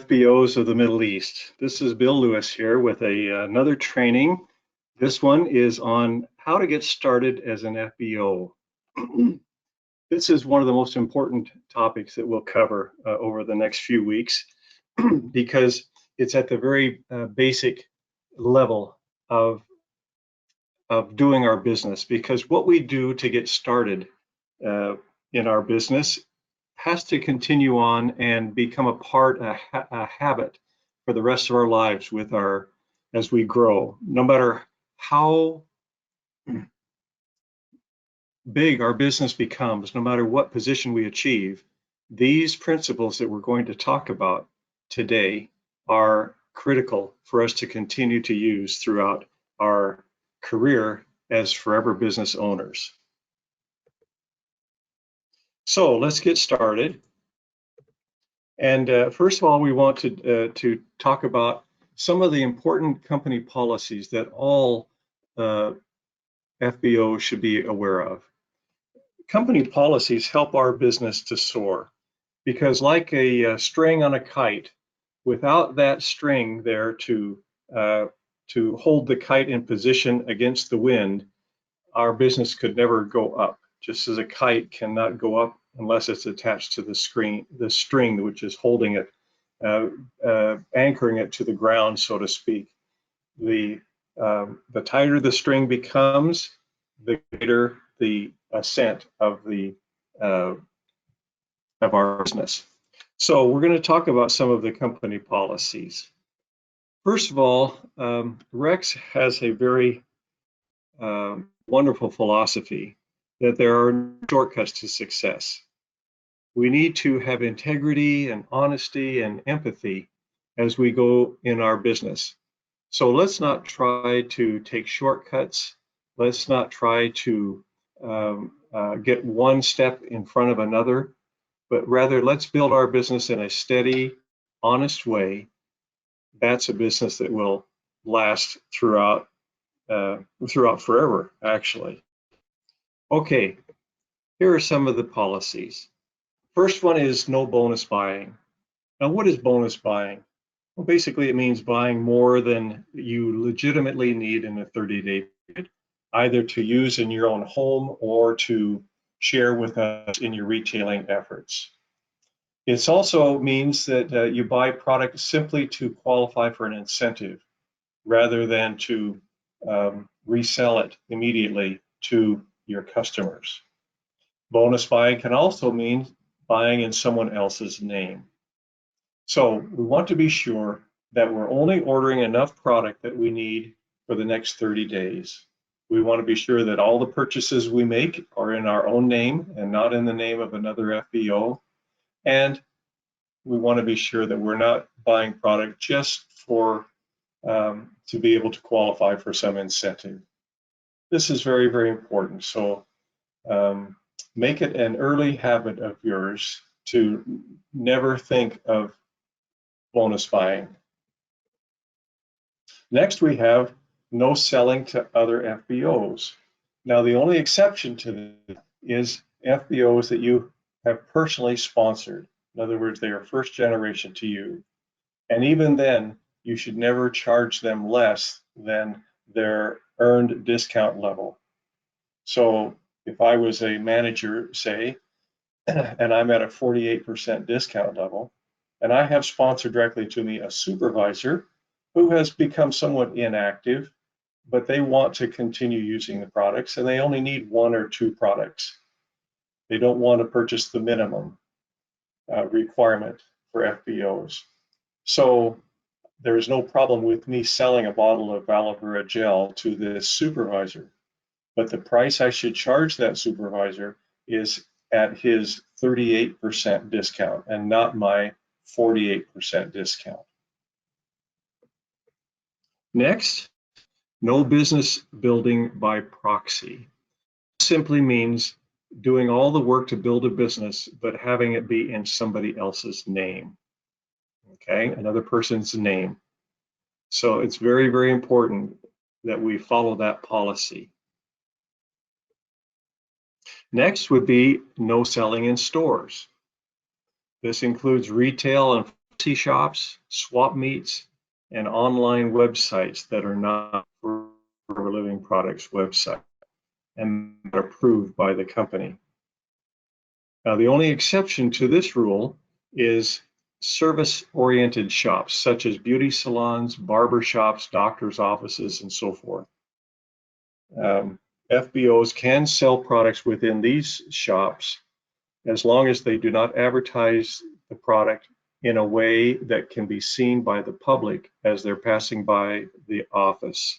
FBOs of the Middle East. This is Bill Lewis here with another training. This one is on how to get started as an FBO. This is one of the most important topics that we'll cover over the next few weeks because it's at the very basic level of doing our business, because what we do to get started in our business has to continue on and become a habit for the rest of our lives as we grow. No matter how big our business becomes, no matter what position we achieve, these principles that we're going to talk about today are critical for us to continue to use throughout our career as forever business owners. So let's get started. And first of all, we want to talk about some of the important company policies that all FBOs should be aware of. Company policies help our business to soar, because like a string on a kite, without that string there to hold the kite in position against the wind, our business could never go up. Just as a kite cannot go up unless it's attached to the string which is holding it, anchoring it to the ground, so to speak. The tighter the string becomes, the greater the ascent of our business. So we're going to talk about some of the company policies. First of all, Rex has a very wonderful philosophy that there are shortcuts to success. We need to have integrity and honesty and empathy as we go in our business. So let's not try to take shortcuts. Let's not try to get one step in front of another, but rather let's build our business in a steady, honest way. That's a business that will last throughout forever, actually. Okay, here are some of the policies. First one is no bonus buying. Now, what is bonus buying? Well, basically it means buying more than you legitimately need in a 30-day period, either to use in your own home or to share with us in your retailing efforts. It also means that you buy product simply to qualify for an incentive, rather than to resell it immediately to your customers. Bonus buying can also mean buying in someone else's name. So we want to be sure that we're only ordering enough product that we need for the next 30 days. We want to be sure that all the purchases we make are in our own name and not in the name of another FBO. And we want to be sure that we're not buying product just for to be able to qualify for some incentive. This is very, very important. So make it an early habit of yours to never think of bonus buying. Next, we have no selling to other FBOs. Now, the only exception to this is FBOs that you have personally sponsored. In other words, they are first generation to you. And even then, you should never charge them less than their earned discount level. So if I was a manager, say, and I'm at a 48% discount level, and I have sponsored directly to me a supervisor who has become somewhat inactive, but they want to continue using the products and they only need one or two products. They don't want to purchase the minimum requirement for FBOs. So there is no problem with me selling a bottle of aloe vera gel to this supervisor, but the price I should charge that supervisor is at his 38% discount and not my 48% discount. Next, no business building by proxy. Simply means doing all the work to build a business, but having it be in somebody else's name. Okay, another person's name. So it's very, very important that we follow that policy. Next would be no selling in stores. This includes retail and pharmacy shops, swap meets, and online websites that are not Forever Living Products website and approved by the company. Now, the only exception to this rule is service-oriented shops, such as beauty salons, barber shops, doctor's offices, and so forth. FBOs can sell products within these shops as long as they do not advertise the product in a way that can be seen by the public as they're passing by the office.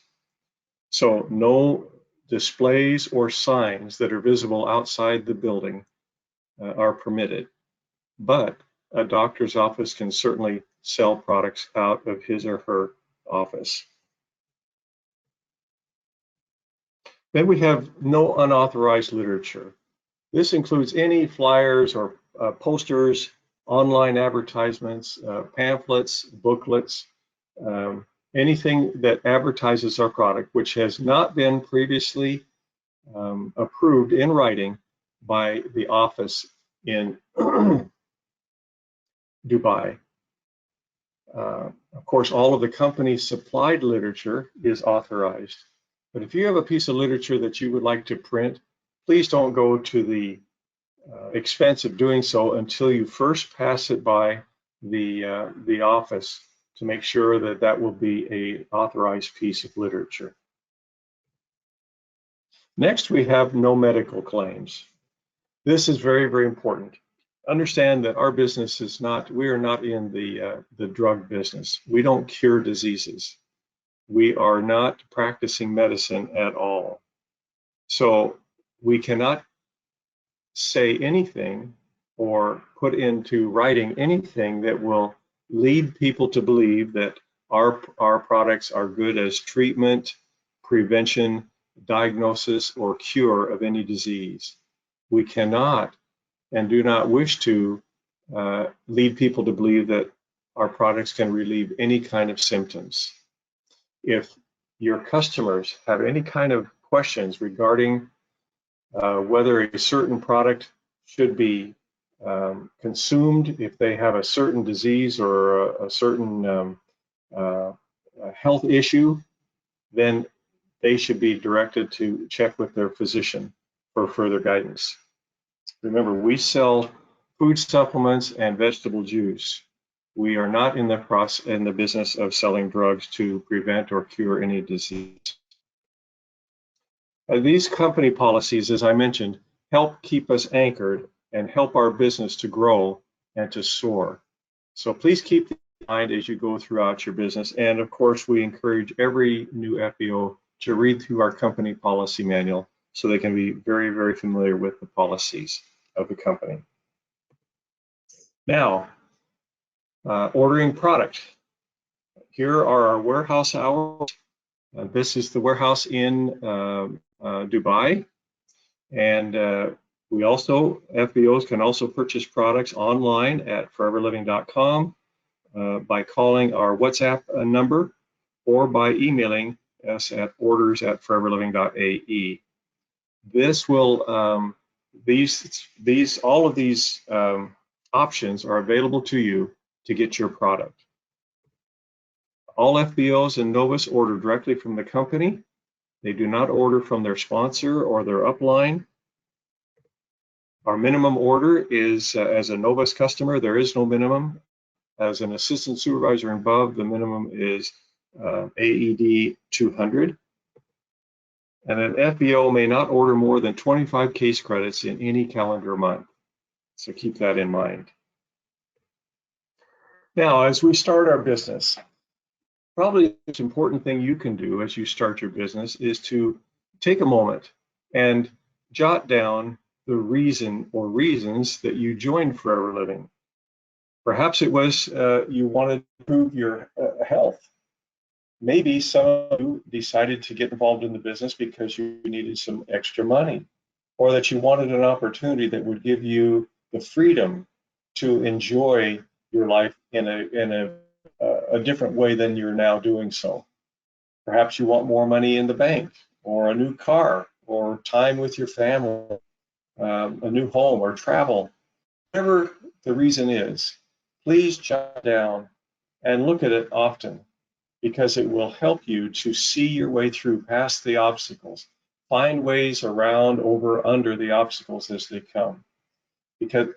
So no displays or signs that are visible outside the building are permitted, but a doctor's office can certainly sell products out of his or her office. Then we have no unauthorized literature. This includes any flyers or posters, online advertisements, pamphlets, booklets, anything that advertises our product, which has not been previously approved in writing by the office in Dubai. Of course, all of the company's supplied literature is authorized. But if you have a piece of literature that you would like to print, please don't go to the expense of doing so until you first pass it by the office to make sure that that will be an authorized piece of literature. Next, we have no medical claims. This is very, very important. Understand that our business is not, we are not in the drug business. We don't cure diseases. We are not practicing medicine at all. So we cannot say anything or put into writing anything that will lead people to believe that our products are good as treatment, prevention, diagnosis, or cure of any disease. We cannot and do not wish to lead people to believe that our products can relieve any kind of symptoms. If your customers have any kind of questions regarding whether a certain product should be consumed, if they have a certain disease or a certain health issue, then they should be directed to check with their physician for further guidance. Remember, we sell food supplements and vegetable juice. We are not in the business of selling drugs to prevent or cure any disease. These company policies, as I mentioned, help keep us anchored and help our business to grow and to soar. So please keep in mind as you go throughout your business. And of course, we encourage every new FBO to read through our company policy manual so they can be very, very familiar with the policies of the company. Now, ordering product. Here are our warehouse hours. This is the warehouse in Dubai. And we also, FBOs can also purchase products online at foreverliving.com by calling our WhatsApp number or by emailing us at orders@foreverliving.ae. This will, all of these options are available to you to get your product. All FBOs and Novus order directly from the company. They do not order from their sponsor or their upline. Our minimum order is, as a Novus customer, there is no minimum. As an assistant supervisor and above, the minimum is AED 200. And an FBO may not order more than 25 case credits in any calendar month. So keep that in mind. Now, as we start our business, probably the most important thing you can do as you start your business is to take a moment and jot down the reason or reasons that you joined Forever Living. Perhaps it was you wanted to improve your health. Maybe some of you decided to get involved in the business because you needed some extra money, or that you wanted an opportunity that would give you the freedom to enjoy your life in a different way than you're now doing so. Perhaps you want more money in the bank, or a new car, or time with your family, a new home, or travel. Whatever the reason is, please jot down and look at it often, because it will help you to see your way through past the obstacles, find ways around, over, under the obstacles as they come. Because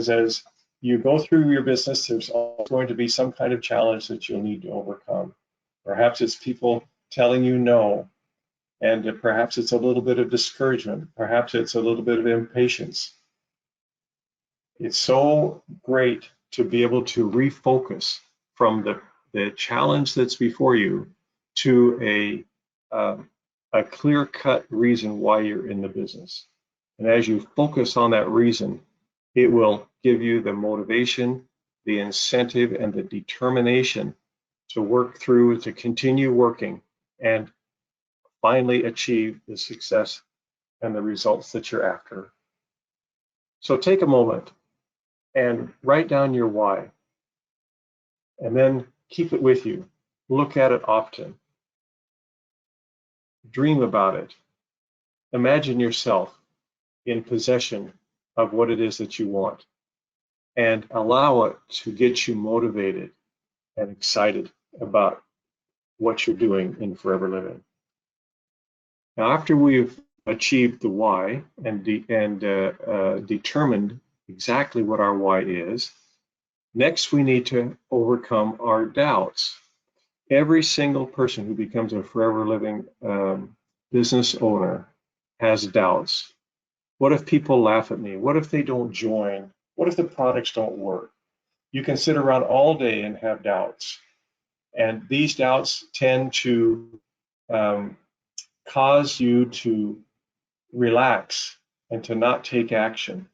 as you go through your business, there's always going to be some kind of challenge that you'll need to overcome. Perhaps it's people telling you no, and perhaps it's a little bit of discouragement. Perhaps it's a little bit of impatience. It's so great to be able to refocus from the challenge that's before you to a clear-cut reason why you're in the business. And as you focus on that reason, it will give you the motivation, the incentive, and the determination to work through, to continue working, and finally achieve the success and the results that you're after. So take a moment and write down your why, and then keep it with you. Look at it often. Dream about it. Imagine yourself in possession of what it is that you want, and allow it to get you motivated and excited about what you're doing in Forever Living. Now, after we've achieved the why and determined exactly what our why is, next we need to overcome our doubts. Every single person who becomes a Forever Living business owner has doubts. What if people laugh at me? What if they don't join? What if the products don't work? You can sit around all day and have doubts. And these doubts tend to cause you to relax and to not take action,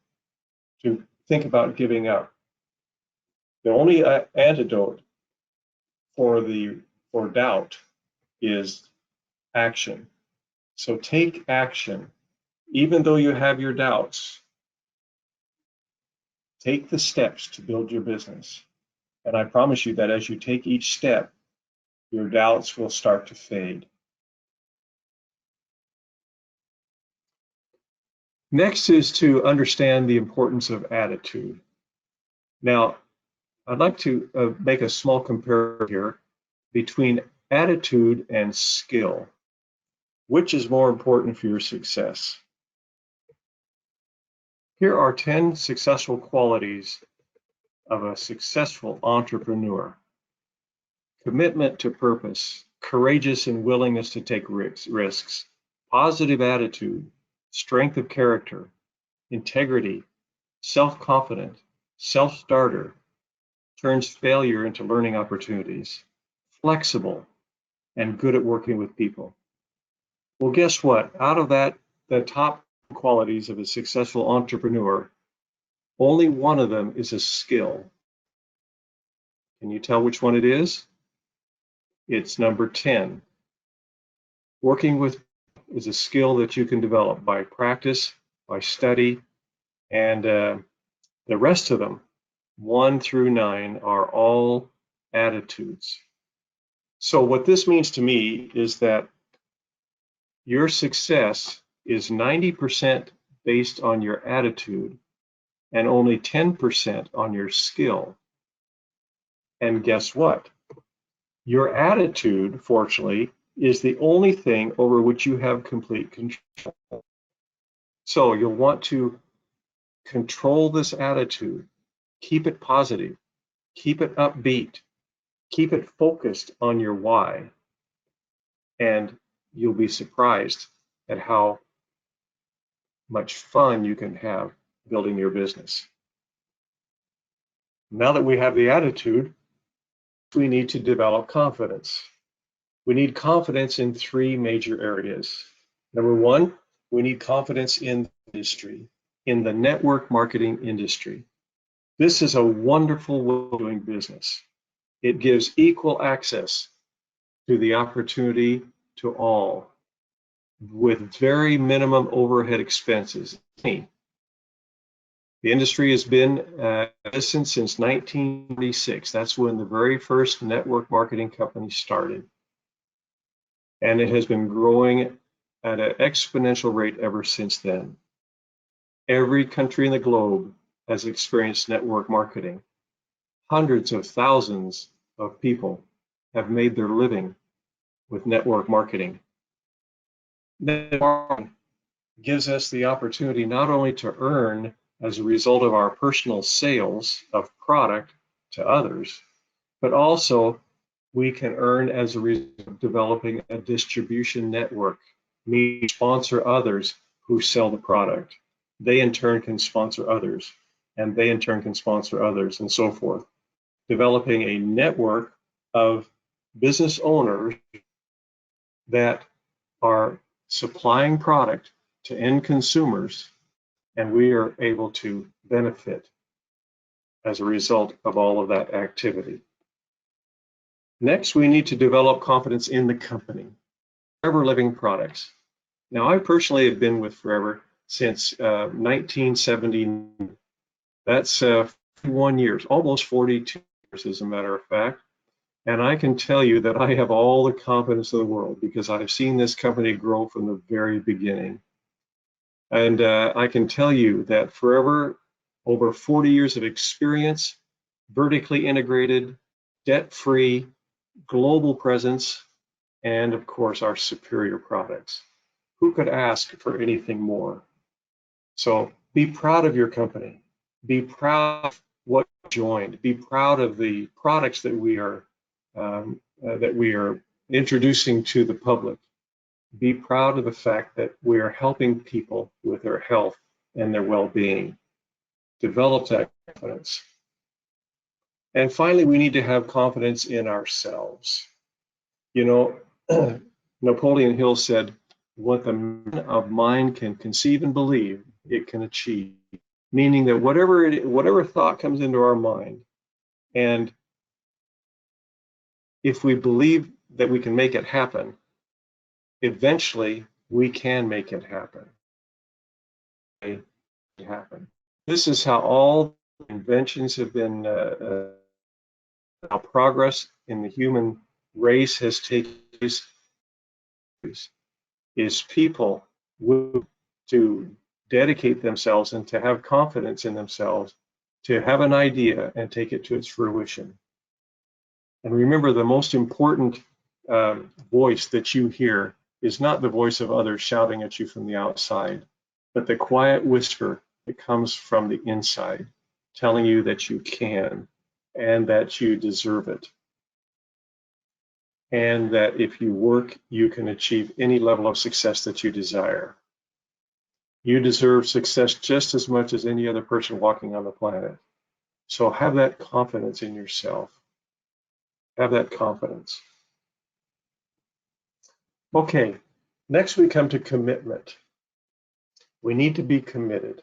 to think about giving up. The only antidote for doubt is action. So take action. Even though you have your doubts, take the steps to build your business. And I promise you that as you take each step, your doubts will start to fade. Next is to understand the importance of attitude. Now, I'd like to make a small comparison here between attitude and skill. Which is more important for your success? Here are 10 successful qualities of a successful entrepreneur. Commitment to purpose, courageous and willingness to take risks, positive attitude, strength of character, integrity, self-confident, self-starter, turns failure into learning opportunities, flexible, and good at working with people. Well, guess what? Out of that, the top qualities of a successful entrepreneur, only one of them is a skill. Can you tell which one it is? It's number 10. Working with is a skill that you can develop by practice, by study, and the rest of them, 1 through 9, are all attitudes. So what this means to me is that your success is 90% based on your attitude and only 10% on your skill. And guess what? Your attitude, fortunately, is the only thing over which you have complete control. So you'll want to control this attitude, keep it positive, keep it upbeat, keep it focused on your why, and you'll be surprised at how much fun you can have building your business. Now that we have the attitude, we need to develop confidence. We need confidence in 3 major areas. Number 1, we need confidence in the industry, in the network marketing industry. This is a wonderful way of doing business. It gives equal access to the opportunity to all with very minimum overhead expenses. The industry has been since 1946. That's when the very first network marketing company started. And it has been growing at an exponential rate ever since then. Every country in the globe has experienced network marketing. hundreds of thousands of people have made their living with network marketing. Network marketing gives us the opportunity not only to earn as a result of our personal sales of product to others, but also we can earn as a result of developing a distribution network, meaning sponsor others who sell the product. They in turn can sponsor others, and they in turn can sponsor others, and so forth. Developing a network of business owners that are supplying product to end consumers, and we are able to benefit as a result of all of that activity. Next, we need to develop confidence in the company. Forever Living Products. Now, I personally have been with Forever since 1970. That's 41 years, almost 42 years, as a matter of fact. And I can tell you that I have all the confidence in the world because I've seen this company grow from the very beginning. And I can tell you that Forever, over 40 years of experience, vertically integrated, debt-free, global presence, and of course, our superior products. Who could ask for anything more? So be proud of your company. Be proud of what you joined. Be proud of the products that we are introducing to the public. Be proud of the fact that we are helping people with their health and their well-being. Develop that confidence. And finally, we need to have confidence in ourselves. You know, Napoleon Hill said, what the man of mind can conceive and believe, it can achieve. Meaning that whatever thought comes into our mind, and if we believe that we can make it happen, eventually we can make it happen. This is how all inventions have been, how progress in the human race has taken place, is people to dedicate themselves and to have confidence in themselves, to have an idea and take it to its fruition. And remember, the most important voice that you hear is not the voice of others shouting at you from the outside, but the quiet whisper that comes from the inside, telling you that you can and that you deserve it. And that if you work, you can achieve any level of success that you desire. You deserve success just as much as any other person walking on the planet. So have that confidence in yourself. Have that confidence. Okay, next we come to commitment. We need to be committed.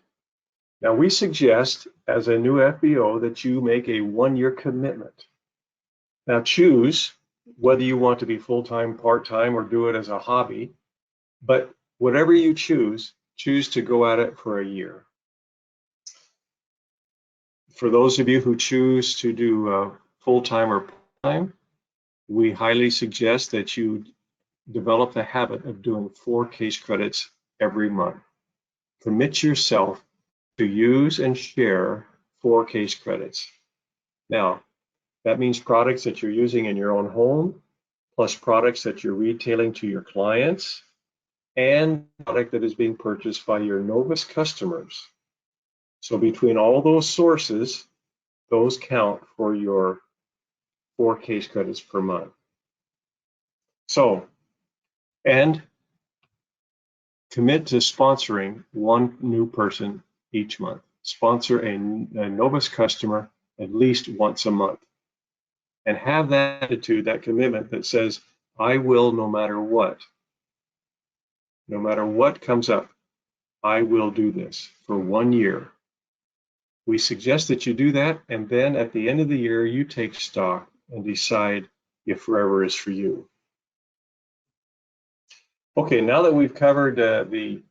Now we suggest as a new FBO that you make a 1-year commitment. Now choose whether you want to be full-time, part-time, or do it as a hobby, but whatever you choose to go at it for a year. For those of you who choose to do full-time or part-time, we highly suggest that you develop the habit of doing 4 case credits every month. Commit yourself to use and share 4 case credits. Now, that means products that you're using in your own home, plus products that you're retailing to your clients, and product that is being purchased by your Novus customers. So between all those sources, those count for your 4 case credits per month. So, and commit to sponsoring 1 new person each month. Sponsor a Novus customer at least once a month. And have that attitude, that commitment that says, I will no matter what. No matter what comes up, I will do this for 1 year. We suggest that you do that, and then at the end of the year, you take stock and decide if Forever is for you. Okay, now that we've covered the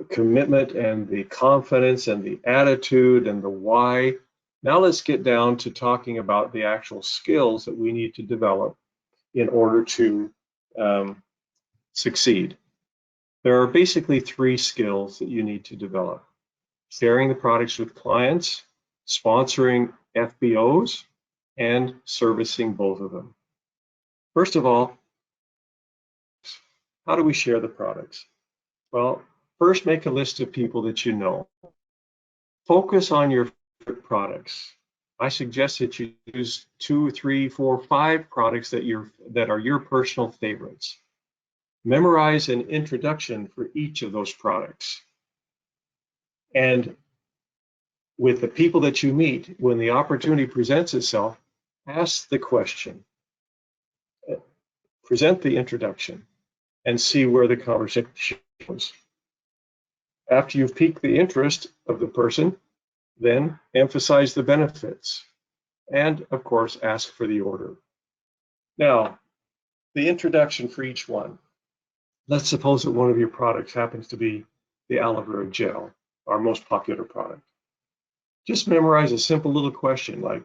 commitment and the confidence and the attitude and the why, now let's get down to talking about the actual skills that we need to develop in order to succeed. There are basically 3 skills that you need to develop: sharing the products with clients, sponsoring FBOs, and servicing both of them. First of all, how do we share the products? Well, first make a list of people that you know. Focus on your favorite products. I suggest that you use 2, 3, 4, 5 products that are your personal favorites. Memorize an introduction for each of those products. And with the people that you meet, when the opportunity presents itself, ask the question, present the introduction, and see where the conversation goes. After you've piqued the interest of the person, then emphasize the benefits, and of course, ask for the order. Now, the introduction for each one. Let's suppose that one of your products happens to be the aloe vera gel, our most popular product. Just memorize a simple little question like,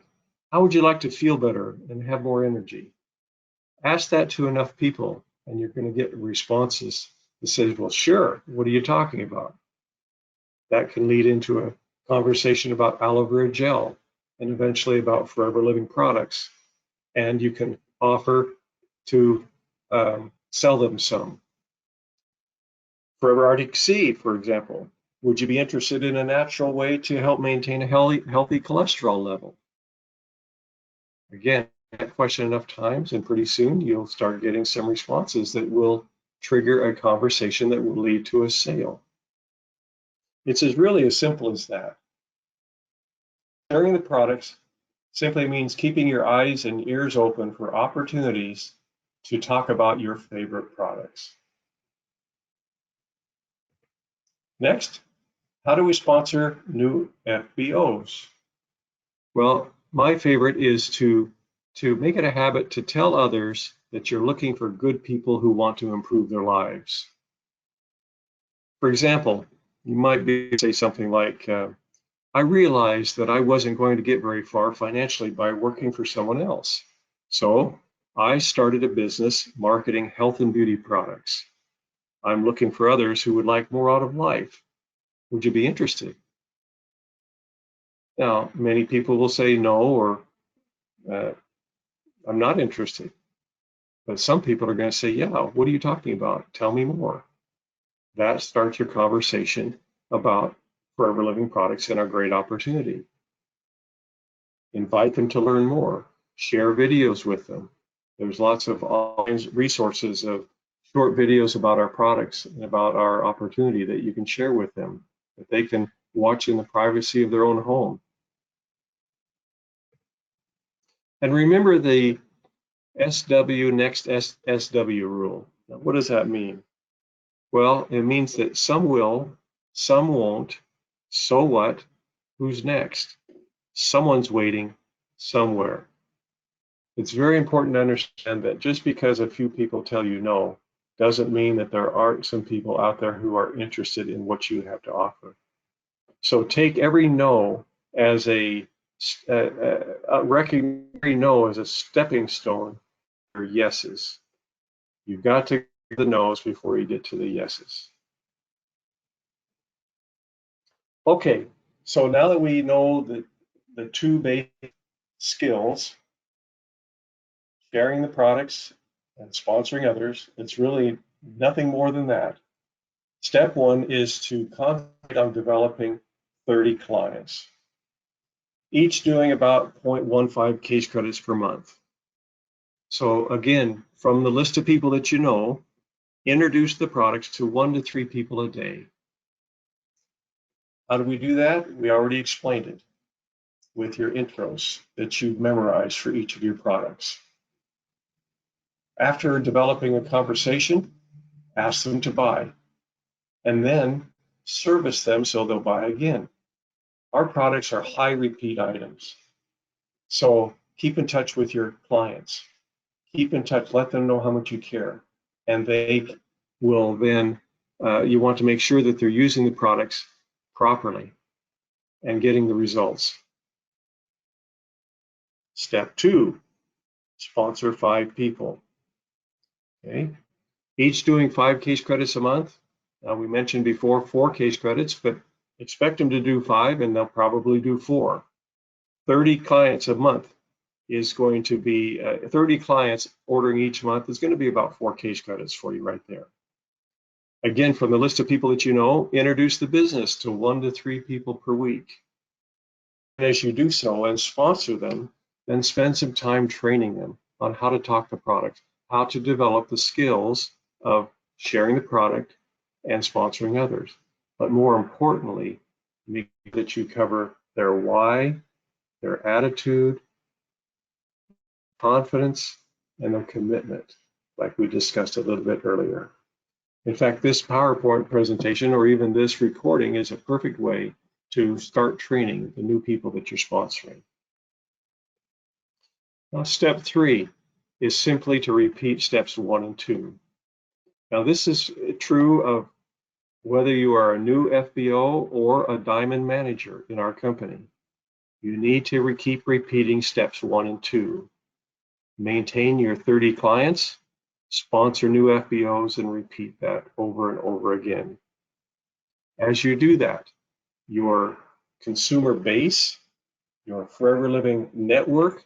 how would you like to feel better and have more energy? Ask that to enough people, and you're going to get responses that says, well, sure, what are you talking about? That can lead into a conversation about aloe vera gel and eventually about Forever Living products. And you can offer to sell them some. Forever Arctic Sea, for example. Would you be interested in a natural way to help maintain a healthy cholesterol level? Again, that question enough times, and pretty soon you'll start getting some responses that will trigger a conversation that will lead to a sale. It's really as simple as that. Sharing the products simply means keeping your eyes and ears open for opportunities to talk about your favorite products. Next, how do we sponsor new FBOs? Well, my favorite is to make it a habit to tell others that you're looking for good people who want to improve their lives. For example, you might say something like, I realized that I wasn't going to get very far financially by working for someone else. So I started a business marketing health and beauty products. I'm looking for others who would like more out of life. Would you be interested? Now, many people will say no, or I'm not interested. But some people are going to say, yeah, what are you talking about? Tell me more. That starts your conversation about Forever Living products and our great opportunity. Invite them to learn more. Share videos with them. There's lots of resources of short videos about our products and about our opportunity that you can share with them, that they can watch in the privacy of their own home. And remember the SW next SW rule. Now, what does that mean? Well, it means that some will, some won't. So what? Who's next? Someone's waiting somewhere. It's very important to understand that just because a few people tell you no, doesn't mean that there aren't some people out there who are interested in what you have to offer. So take every no as recognize every no as a stepping stone for yeses. You've got to get the no's before you get to the yeses. Okay, so now that we know the two basic skills, sharing the products and sponsoring others, it's really nothing more than that. Step one is to concentrate on developing 30 clients, each doing about 0.15 case credits per month. So again, from the list of people that you know, introduce the products to 1 to 3 people a day. How do we do that? We already explained it with your intros that you've memorized for each of your products. After developing a conversation, ask them to buy, and then service them so they'll buy again. Our products are high repeat items. So keep in touch with your clients. Keep in touch, let them know how much you care. And they will then, you want to make sure that they're using the products properly and getting the results. Step 2, sponsor 5 people. Okay, each doing 5 case credits a month. We mentioned before 4 case credits, but expect them to do 5 and they'll probably do 4. 30 clients a month is going to be 30 clients ordering each month is going to be about 4 case credits for you right there. Again, from the list of people that you know, introduce the business to 1 to 3 people per week. And as you do so and sponsor them, then spend some time training them on how to talk the product, how to develop the skills of sharing the product and sponsoring others. But more importantly, make sure that you cover their why, their attitude, confidence, and their commitment, like we discussed a little bit earlier. In fact, this PowerPoint presentation or even this recording is a perfect way to start training the new people that you're sponsoring. Now, step 3 is simply to repeat steps 1 and 2. Now, this is true of whether you are a new FBO or a diamond manager in our company. You need to keep repeating steps 1 and 2. Maintain your 30 clients, sponsor new FBOs, and repeat that over and over again. As you do that, your consumer base, your Forever Living network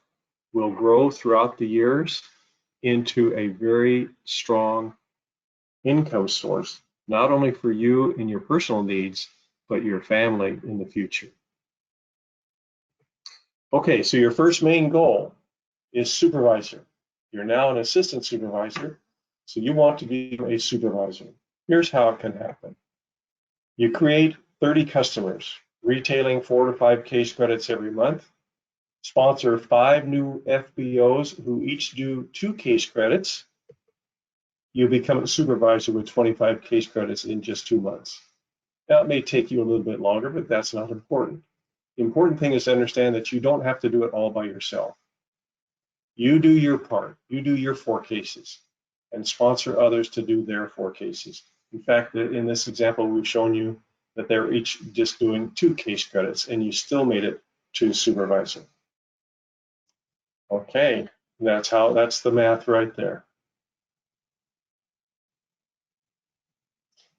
will grow throughout the years into a very strong income source, not only for you and your personal needs, but your family in the future. Okay, so your first main goal is supervisor. You're now an assistant supervisor, so you want to be a supervisor. Here's how it can happen. You create 30 customers, retailing 4 to 5 case credits every month. Sponsor 5 new FBOs who each do 2 case credits. You become a supervisor with 25 case credits in just 2 months. Now, it may take you a little bit longer, but that's not important. The important thing is to understand that you don't have to do it all by yourself. You do your part, you do your 4 cases, and sponsor others to do their 4 cases. In fact, in this example, we've shown you that they're each just doing 2 case credits, and you still made it to supervisor. Okay, that's the math right there.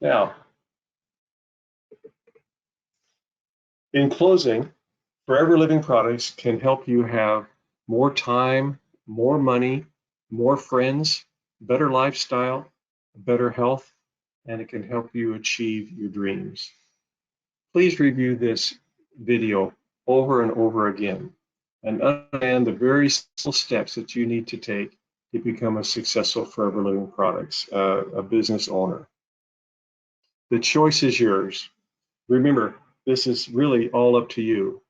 Now, in closing, Forever Living products can help you have more time, more money, more friends, better lifestyle, better health, and it can help you achieve your dreams. Please review this video over and over again and understand the very simple steps that you need to take to become a successful Forever Living products, a business owner. The choice is yours. Remember, this is really all up to you.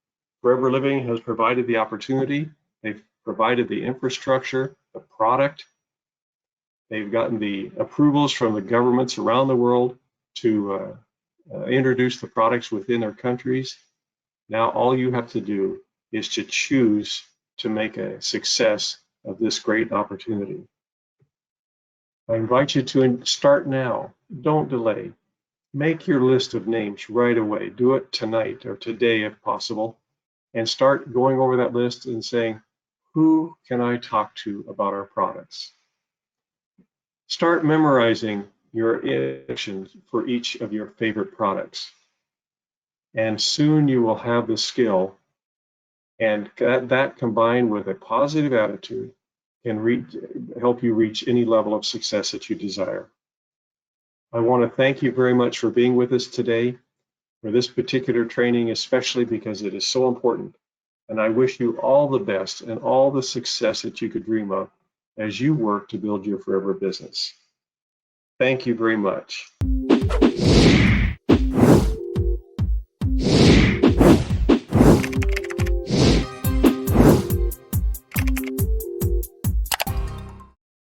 Forever Living has provided the opportunity, they've provided the infrastructure, the product, they've gotten the approvals from the governments around the world to introduce the products within their countries. Now all you have to do is to choose to make a success of this great opportunity. I invite you to start now. Don't delay. Make your list of names right away. Do it tonight or today if possible, and start going over that list and saying, who can I talk to about our products? Start memorizing your instructions for each of your favorite products. And soon you will have the skill, and that combined with a positive attitude can help you reach any level of success that you desire. I want to thank you very much for being with us today for this particular training, especially because it is so important. And I wish you all the best and all the success that you could dream of as you work to build your forever business. Thank you very much.